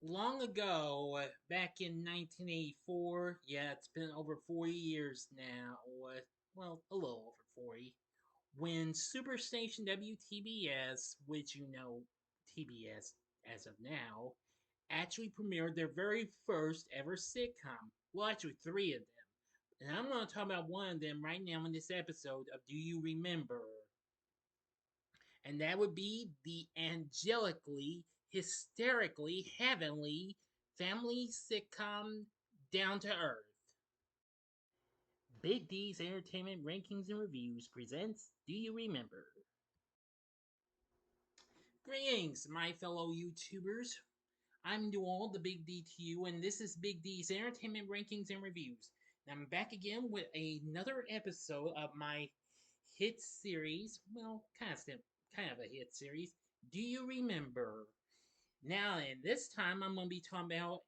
Long ago, back in 1984, yeah, it's been over 40 years now, well, a little over 40, when Superstation WTBS, which you know TBS as of now, actually premiered their very first ever sitcom. Well, actually, three of them. And I'm going to talk about one of them right now in this episode of Do You Remember? And that would be the angelically, hysterically, heavenly family sitcom Down to Earth. Big D's Entertainment Rankings and Reviews presents Do You Remember? Greetings, my fellow YouTubers. I'm Dual, the Big D to you, and this is Big D's Entertainment Rankings and Reviews. And I'm back again with another episode of my hit series. Well, kind of a hit series. Do you remember? Now, and this time I'm going to be talking about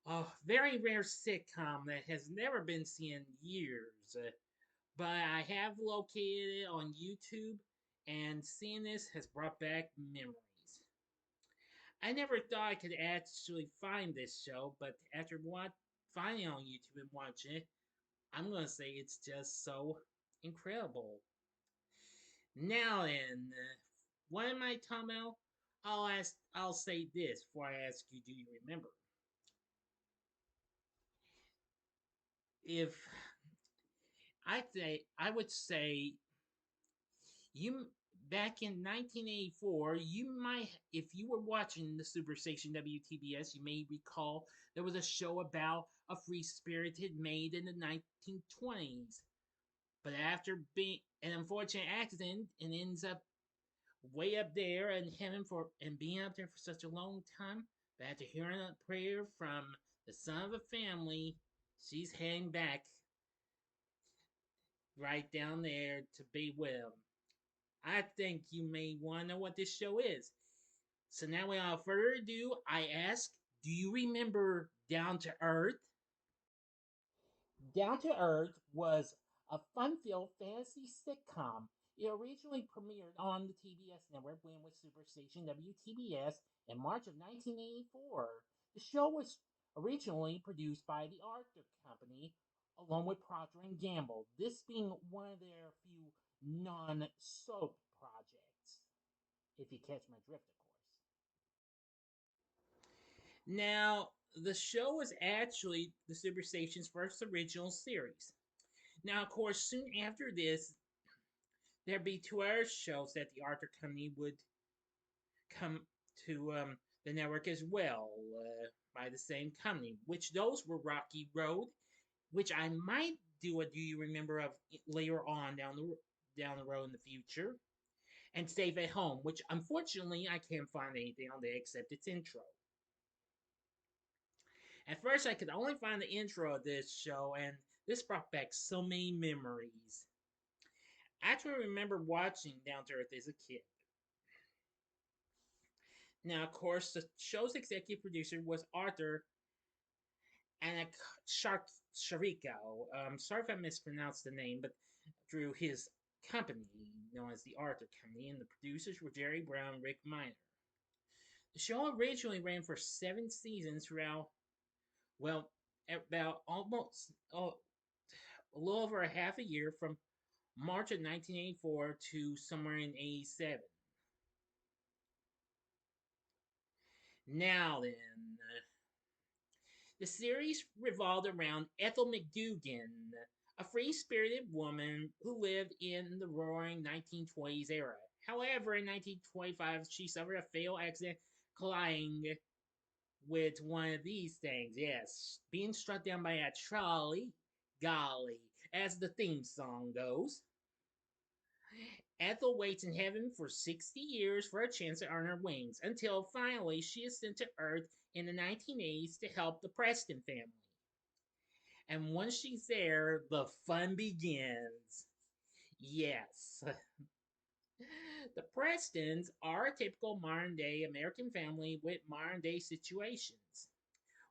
a very rare sitcom that has never been seen in years. But I have located it on YouTube, and seeing this has brought back memories. I never thought I could actually find this show, but after finding it on YouTube and watching it, I'm going to say it's just so incredible. Now then, what am I talking about? I'll say this before I ask you, do you remember? If I would say you back in 1984, you might, if you were watching the Superstation WTBS, you may recall there was a show about a free spirited maid in the 1920s. But after being an unfortunate accident and ends up way up there in heaven for and being up there for such a long time, but after hearing a prayer from the son of a family, she's heading back right down there to be with him. I think you may want to know what this show is. So now, without further ado, I ask, do you remember Down to Earth? Down to Earth was a fun-filled fantasy sitcom. It originally premiered on the TBS network when with Superstation WTBS in March of 1984. The show was originally produced by the Arthur Company along with Procter and Gamble, this being one of their few non-soap projects, if you catch my drift, of course. Now, the show was actually the Superstation's first original series. Now, of course, soon after this, there'd be two other shows that the Arthur Company would come to the network as well by the same company, which those were Rocky Road, which I might do a Do You Remember of later on down the road in the future, and Safe at Home, which unfortunately I can't find anything on there except its intro. At first, I could only find the intro of this show, and this brought back so many memories. I actually remember watching Down to Earth as a kid. Now, of course, the show's executive producer was Arthur and Shariko. Sorry if I mispronounced the name, but through his company known as the Arthur Company, and the producers were Jerry Brown and Rick Miner. The show originally ran for 7 seasons throughout, well, about almost a little over a half a year from March of 1984 to somewhere in 87. Now then, the series revolved around Ethel McDougan, a free spirited woman who lived in the roaring 1920s era. However, in 1925, she suffered a fatal accident colliding with one of these things. Yes, being struck down by a trolley. Golly, as the theme song goes. Ethel waits in heaven for 60 years for a chance to earn her wings, until finally she is sent to Earth in the 1980s to help the Preston family. And once she's there, the fun begins. Yes. The Prestons are a typical modern day American family with modern day situations.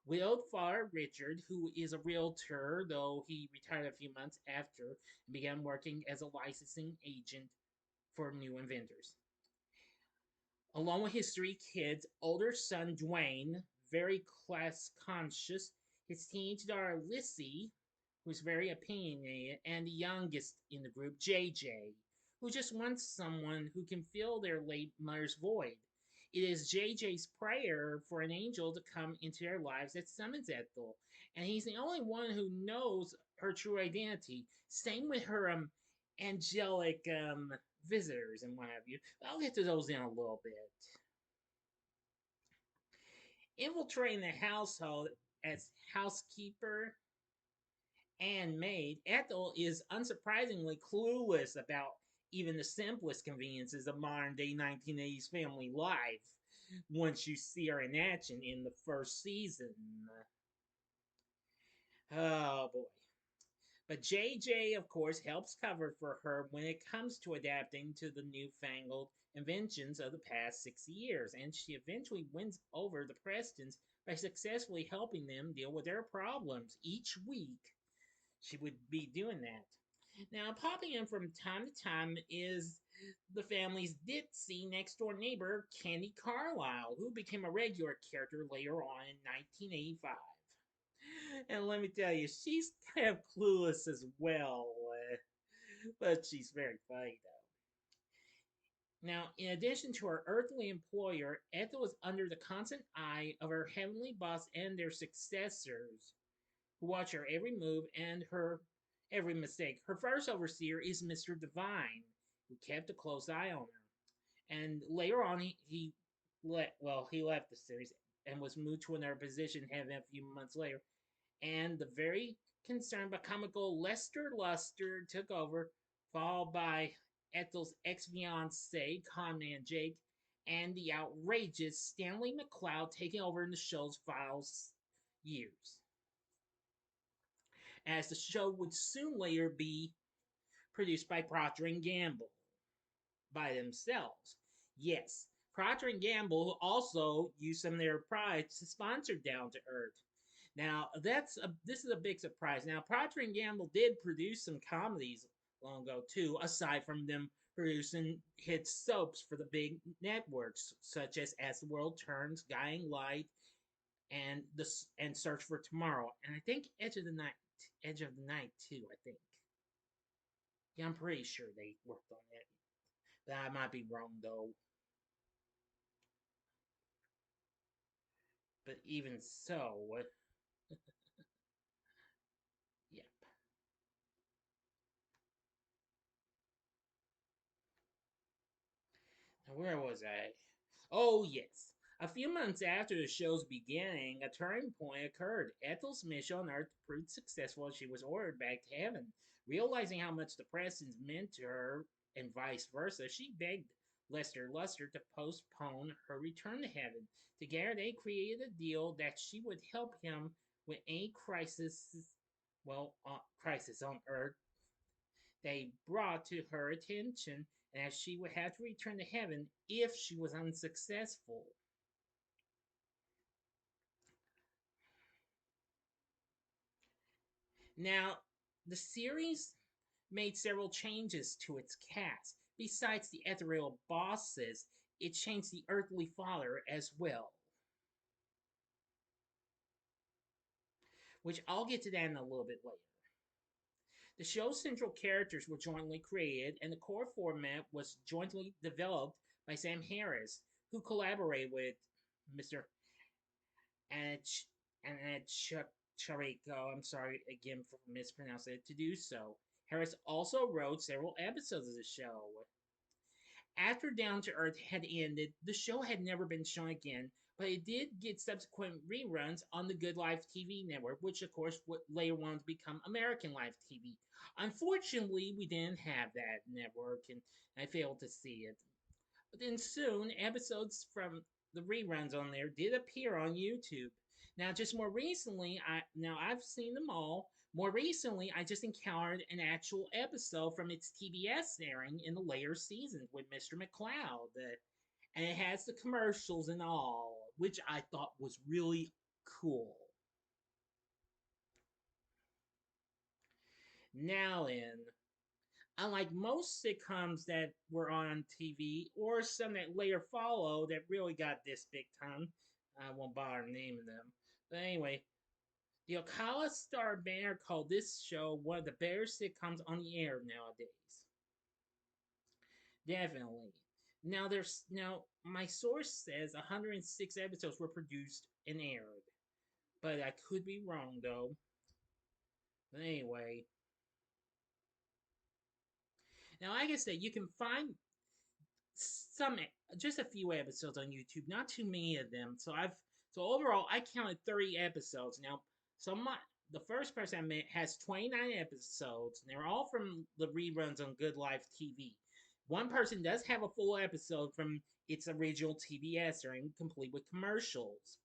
Widowed father Richard, who is a realtor, though he retired a few months after and began working as a licensing agent for new inventors. Along with his 3 kids, older son Dwayne, very class conscious, his teenage daughter Lissy, who's very opinionated, and the youngest in the group, JJ, who just wants someone who can fill their late mother's void. It is JJ's prayer for an angel to come into their lives that summons Ethel, and he's the only one who knows her true identity. Same with her angelic visitors and what have you. I'll get to those in a little bit. Infiltrating the household as housekeeper and maid, Ethel is unsurprisingly clueless about even the simplest conveniences of modern day 1980s family life once you see her in action in the first season. Oh boy. But JJ, of course, helps cover for her when it comes to adapting to the newfangled inventions of the past 60 years, and she eventually wins over the Prestons by successfully helping them deal with their problems each week. She would be doing that. Now, popping in from time to time is the family's ditzy next door neighbor, Candy Carlisle, who became a regular character later on in 1985. And let me tell you, she's kind of clueless as well, but she's very funny though. Now, in addition to her earthly employer, Ethel is under the constant eye of her heavenly boss and their successors, who watch her every move and her every mistake. Her first overseer is Mr. Divine, who kept a close eye on her. And later on, he left the series and was moved to another position having a few months later. And the very concerned but comical Lester Luster took over, followed by Ethel's ex-fiance, conman Jake, and the outrageous Stanley McCloud taking over in the show's final years, as the show would soon later be produced by Procter and Gamble by themselves. Yes, Procter and Gamble also used some of their products to sponsor Down to Earth. Now, this is a big surprise. Now, Procter and Gamble did produce some comedies long ago too, aside from them producing hit soaps for the big networks such as the World Turns, Guiding Light, and Search for Tomorrow, and I think Edge of the Night too. I think. Yeah, I'm pretty sure they worked on it. But I might be wrong though. But even so, yeah. Now, where was I? Oh, yes. A few months after the show's beginning, a turning point occurred. Ethel's mission on Earth proved successful as she was ordered back to heaven. Realizing how much the Prestons meant to her and vice versa, she begged Lester Luster to postpone her return to heaven. Together, they created a deal that she would help him with any crisis on Earth they brought to her attention, and that she would have to return to heaven if she was unsuccessful. Now, the series made several changes to its cast. Besides the ethereal bosses, it changed the earthly father as well, which I'll get to that in a little bit later. The show's central characters were jointly created, and the core format was jointly developed by Sam Harris, who collaborated with Mr. Anich Chariko, I'm sorry again for mispronouncing it, to do so. Harris also wrote several episodes of the show. After Down to Earth had ended, the show had never been shown again, but it did get subsequent reruns on the Good Life TV network, which of course would later went on to become American Life TV. Unfortunately, we didn't have that network, and I failed to see it. But then soon, episodes from the reruns on there did appear on YouTube. Now, just more recently, I've seen them all. More recently, I just encountered an actual episode from its TBS airing in the later seasons with Mr. McCloud, and it has the commercials and all, which I thought was really cool. Now then, unlike most sitcoms that were on TV or some that later followed that really got this big time, I won't bother naming them. But anyway, the Ocala Star Banner called this show one of the better sitcoms on the air nowadays. Definitely. Now my source says 106 episodes were produced and aired, but I could be wrong though. But anyway, now like I said, you can find some just a few episodes on YouTube, not too many of them. So overall I counted 30 episodes. Now, so my the first person I met has 29 episodes, and they're all from the reruns on Good Life TV. One person does have a full episode from its original TBS airing, complete with commercials.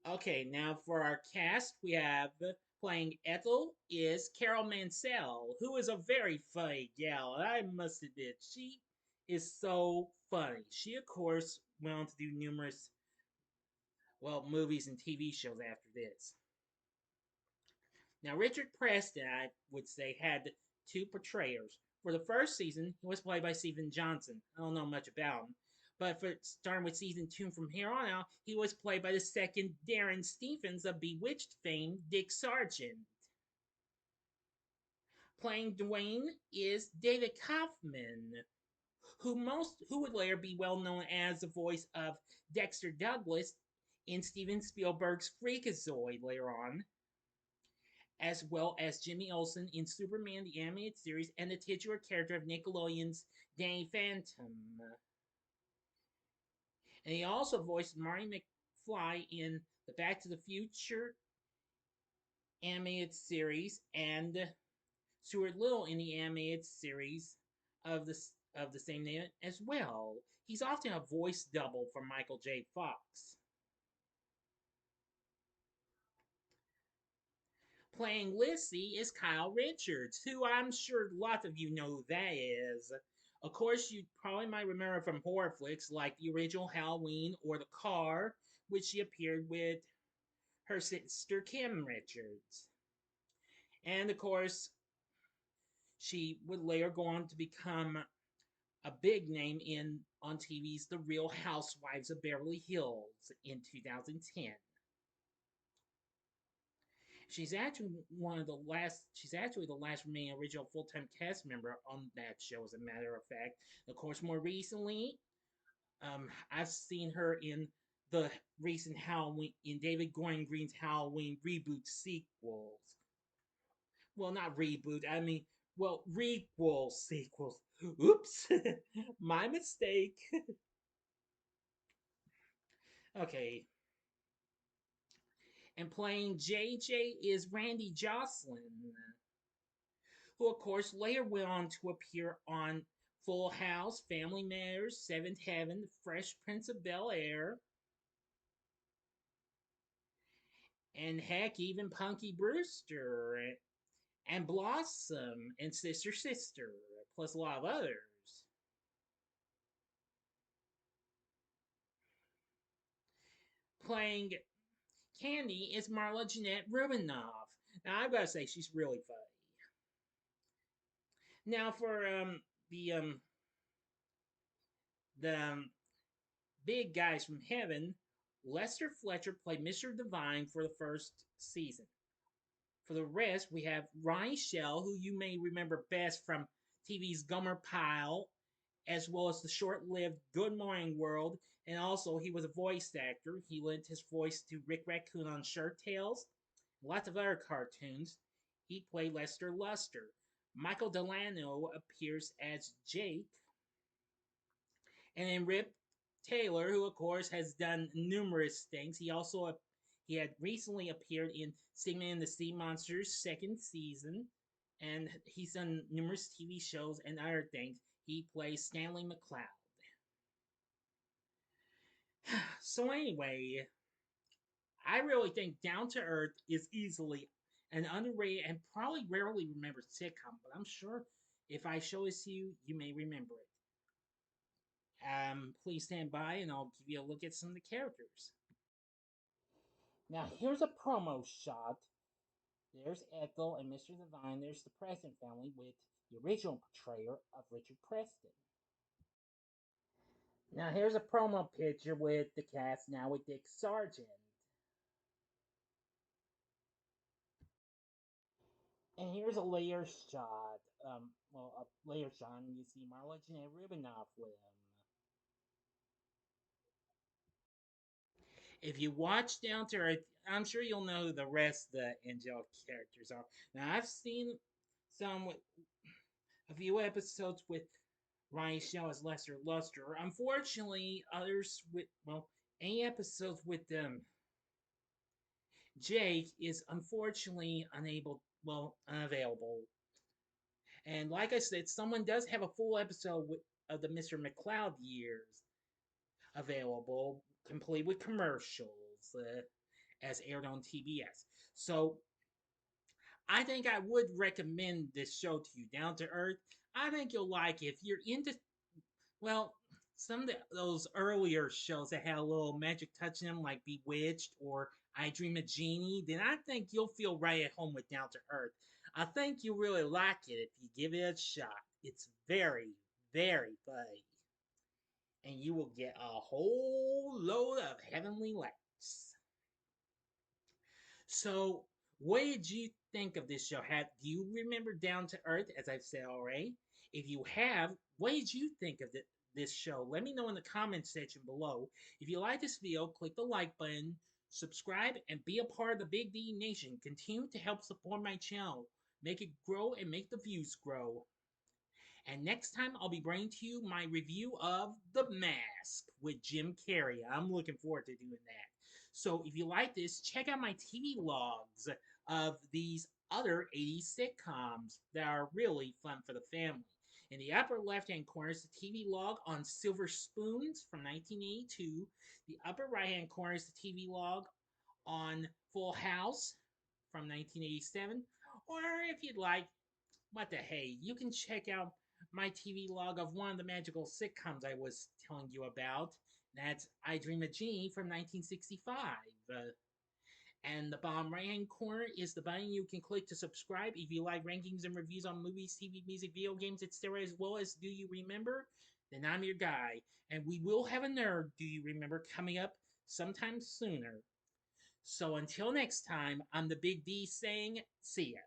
Okay, now for our cast, we have playing Ethel is Carol Mansell, who is a very funny gal. I must admit, she is so funny. She, of course, went on to do numerous, well, movies and TV shows after this. Now, Richard Preston, I would say, had two portrayers. For the first season, he was played by Stephen Johnson. I don't know much about him. But for starting with season 2 from here on out, he was played by the second Darren Stephens of Bewitched fame, Dick Sargent. Playing Dwayne is David Kaufman, who would later be well known as the voice of Dexter Douglas in Steven Spielberg's Freakazoid later on, as well as Jimmy Olsen in Superman the Animated Series and the titular character of Nickelodeon's Danny Phantom. And he also voiced Marty McFly in the Back to the Future animated series and Stuart Little in the animated series of the same name as well. He's often a voice double for Michael J. Fox. Playing Lissy is Kyle Richards, who I'm sure lots of you know who that is. Of course, you probably might remember from horror flicks like the original Halloween or The Car, which she appeared with her sister Kim Richards. And of course, she would later go on to become a big name in on TV's The Real Housewives of Beverly Hills in 2010. She's actually the last remaining original full-time cast member on that show, as a matter of fact. Of course, more recently, I've seen her in the recent Halloween in David Gordon Green's Halloween reboot sequels. Well, not reboot. I mean, well, requel sequels. Oops, my mistake. Okay, and playing JJ is Randy Jocelyn, who of course later went on to appear on Full House, Family Matters, Seventh Heaven, The Fresh Prince of Bel Air, and heck, even Punky Brewster and Blossom and Sister Sister, plus a lot of others. Playing Candy is Marla Jeanette Rubinoff. Now I've got to say she's really funny. Now for the um the big guys from heaven, Lester Fletcher played Mr. Divine for the first season. For the rest, we have Ronnie Shell, who you may remember best from TV's Gomer Pyle, as well as the short-lived Good Morning World, and also he was a voice actor. He lent his voice to Rick Raccoon on Shirt Tales, lots of other cartoons. He played Lester Luster. Michael Delano appears as Jake, and then Rip Taylor, who of course has done numerous things. He had recently appeared in Sigmund and the Sea Monsters second season, and he's done numerous TV shows and other things. He plays Stanley McCloud. So anyway, I really think Down to Earth is easily an underrated and probably rarely remembered sitcom, but I'm sure if I show it to you, you may remember it. Please stand by and I'll give you a look at some of the characters. Now, here's a promo shot. There's Ethel and Mr. Divine. There's the Preston family with the original portrayer of Richard Preston. Now here's a promo picture with the cast now with Dick Sargent. And here's a layer shot. A layer shot, and you see Marla Janet Rubinoff with him. If you watch Down to Earth, I'm sure you'll know who the rest of the angelic characters are. Now, I've seen some with a few episodes with Ryan Shaw as Lester Luster. Unfortunately, others with, any episodes with Jake is unfortunately unavailable. And like I said, someone does have a full episode of the Mr. McCloud years available, complete with commercials, as aired on TBS. So I think I would recommend this show to you, Down to Earth. I think you'll like it if you're into, well, some of those earlier shows that had a little magic touch in them, like Bewitched or I Dream of Jeannie. Then I think you'll feel right at home with Down to Earth. I think you'll really like it if you give it a shot. It's very, very funny, and you will get a whole load of heavenly laughs. So, what did you think of this show? Do you remember Down to Earth, as I've said already? If you have, what did you think of this show? Let me know in the comments section below. If you like this video, click the like button, subscribe, and be a part of the Big D Nation. Continue to help support my channel. Make it grow and make the views grow. And next time, I'll be bringing to you my review of The Mask with Jim Carrey. I'm looking forward to doing that. So if you like this, check out my TV logs of these other 80s sitcoms that are really fun for the family. In the upper left-hand corner is the TV log on Silver Spoons from 1982. The upper right-hand corner is the TV log on Full House from 1987. Or if you'd like, what the hey, you can check out my TV log of one of the magical sitcoms I was telling you about. That's I Dream of Jeannie from 1965. And the bottom right hand corner is the button you can click to subscribe if you like rankings and reviews on movies, TV, music, video games, etc., as well as Do You Remember? Then I'm your guy. And we will have a nerd, Do You Remember, coming up sometime sooner. So until next time, I'm the Big D saying, see ya.